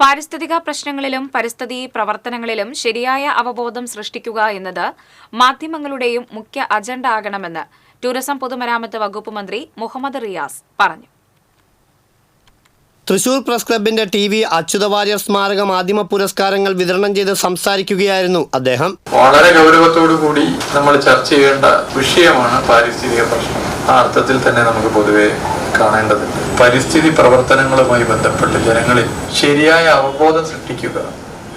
പാരിസ്ഥിതിക പ്രശ്നങ്ങളിലും പരിസ്ഥിതി പ്രവർത്തനങ്ങളിലും ശരിയായ അവബോധം സൃഷ്ടിക്കുക എന്നത് മാധ്യമങ്ങളുടെയും മുഖ്യ അജണ്ട ആകണമെന്ന് ടൂറിസം പൊതുമരാമത്ത് വകുപ്പ് മന്ത്രി മുഹമ്മദ് റിയാസ് പറഞ്ഞു. തൃശൂർ പ്രസ് ക്ലബിന്റെ TV അച്യുതവാര്യർ സ്മാരക മാധ്യമ പുരസ്കാരങ്ങൾ വിതരണം ചെയ്ത് സംസാരിക്കുകയായിരുന്നു അദ്ദേഹം. വളരെ ഗൗരവത്തോടു കൂടി നമ്മൾ ചർച്ച ചെയ്യേണ്ട വിഷയമാണ് പാരിസ്ഥിതിക പ്രശ്നം. ആ അർത്ഥത്തിൽ തന്നെ നമുക്ക് പൊതുവെ കാണേണ്ടതുണ്ട്. പരിസ്ഥിതി പ്രവർത്തനങ്ങളുമായി ബന്ധപ്പെട്ട് ജനങ്ങളിൽ ശരിയായ അവബോധം സൃഷ്ടിക്കുക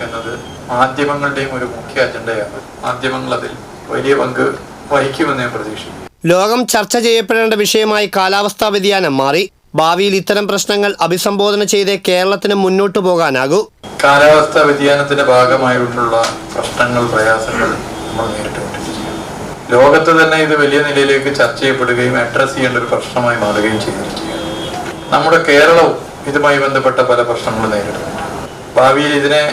എന്നത് മാധ്യമങ്ങളുടെയും ഒരു മുഖ്യ അജണ്ടയാണ്. മാധ്യമങ്ങൾ അതിൽ വലിയ പങ്ക് വഹിക്കുമെന്ന് ഞാൻ പ്രതീക്ഷിക്കുന്നു. ലോകം ചർച്ച ചെയ്യപ്പെടേണ്ട വിഷയമായി കാലാവസ്ഥാ വ്യതിയാനം മാറി. ഭാവിയിൽ ഇത്തരം പ്രശ്നങ്ങൾ അഭിസംബോധന ചെയ്തേ കേരളത്തിന് മുന്നോട്ടു പോകാനാകൂ. കാലാവസ്ഥാ വ്യതിയാനത്തിന്റെ ഭാഗമായിട്ടുള്ള പ്രശ്നങ്ങൾ, പ്രയാസങ്ങൾ നമ്മൾ നേരിട്ടുകൊണ്ടിരിക്കുകയാണ്. ലോകത്ത് തന്നെ ഇത് വലിയ നിലയിലേക്ക് ചർച്ച ചെയ്യപ്പെടുകയും അഡ്രസ് ചെയ്യേണ്ട ഒരു പ്രശ്നമായി മാറുകയും ചെയ്തിരിക്കുകയാണ്. നമ്മുടെ കേരളവും ഇതുമായി ബന്ധപ്പെട്ട പല പ്രശ്നങ്ങളും നേരിടുന്നുണ്ട്. ഭാവിയിൽ ഇതിനെ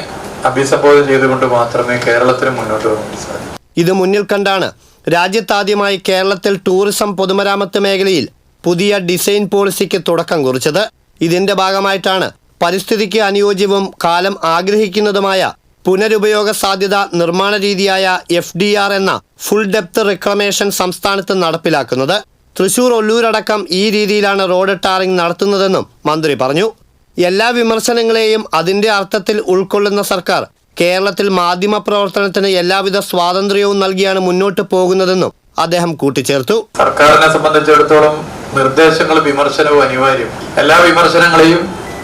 അഭിസംബോധന ചെയ്തുകൊണ്ട് മാത്രമേ കേരളത്തിന് മുന്നോട്ട് പോകാൻ സാധിക്കൂ. ഇത് മുന്നിൽ കണ്ടാണ് രാജ്യത്താദ്യമായി കേരളത്തിൽ ടൂറിസം പൊതുമരാമത്ത് മേഖലയിൽ പുതിയ ഡിസൈൻ പോളിസിക്ക് തുടക്കം കുറിച്ചത്. ഇതിന്റെ ഭാഗമായിട്ടാണ് പരിസ്ഥിതിക്ക് അനുയോജ്യവും കാലം ആഗ്രഹിക്കുന്നതുമായ പുനരുപയോഗ സാധ്യത നിർമ്മാണ രീതിയായ FDR എന്ന ഫുൾ ഡെപ്ത് റിക്ലമേഷൻ സംസ്ഥാനത്ത് നടപ്പിലാക്കുന്നത്. തൃശൂർ, ഒല്ലൂരടക്കം ഈ രീതിയിലാണ് റോഡ് ടാറിംഗ് നടത്തുന്നതെന്നും മന്ത്രി പറഞ്ഞു. എല്ലാ വിമർശനങ്ങളെയും അതിന്റെ അർത്ഥത്തിൽ ഉൾക്കൊള്ളുന്ന സർക്കാർ കേരളത്തിൽ മാധ്യമ പ്രവർത്തനത്തിന് എല്ലാവിധ സ്വാതന്ത്ര്യവും നൽകിയാണ് മുന്നോട്ട് പോകുന്നതെന്നും അദ്ദേഹം കൂട്ടിച്ചേർത്തു. സർക്കാരിനെ സംബന്ധിച്ചിടത്തോളം നിർദ്ദേശങ്ങളും വിമർശനവും അനിവാര്യം. എല്ലാ വിമർശനങ്ങളെയും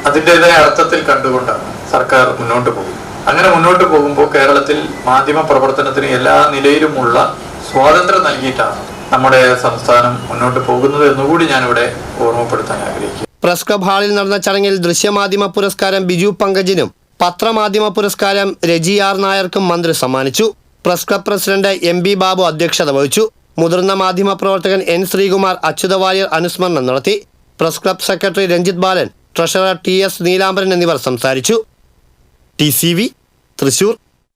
അതിൻ്റെതായ അർത്ഥത്തിൽ കണ്ടുകൊണ്ടാണ് സർക്കാർ മുന്നോട്ട് പോകുന്നത്. അങ്ങനെ മുന്നോട്ട് പോകുമ്പോൾ കേരളത്തിൽ മാധ്യമ പ്രവർത്തനത്തിന് എല്ലാ നിലയിലുമുള്ള സ്വാതന്ത്ര്യം നൽകിയിട്ടാണ് നമ്മുടെ സംസ്ഥാനം മുന്നോട്ട് പോകുന്നത് എന്നുകൂടി ഞാനിവിടെ ഓർമ്മപ്പെടുത്താൻ ആഗ്രഹിക്കുന്നു. പ്രസ് ക്ലബ് ഹാളിൽ നടന്ന ചടങ്ങിൽ ദൃശ്യമാധ്യമ പുരസ്കാരം ബിജു പങ്കജിനും പത്രമാധ്യമ പുരസ്കാരം രജി R നായർക്കും മന്ത്രി സമ്മാനിച്ചു. Press club president MB Babu അധ്യക്ഷത വഹിച്ചു. മുതിർന്ന മാധ്യമ പ്രവർത്തകൻ N ശ്രീകുമാർ അച്യുതവാര്യർ അനുസ്മരണം നടത്തി. പ്രസ് ക്ലബ് സെക്രട്ടറി രഞ്ജിത് ബാലൻ, ട്രഷറർ TS നീലാംബരൻ എന്നിവർ സംസാരിച്ചു. TCV തൃശൂർ.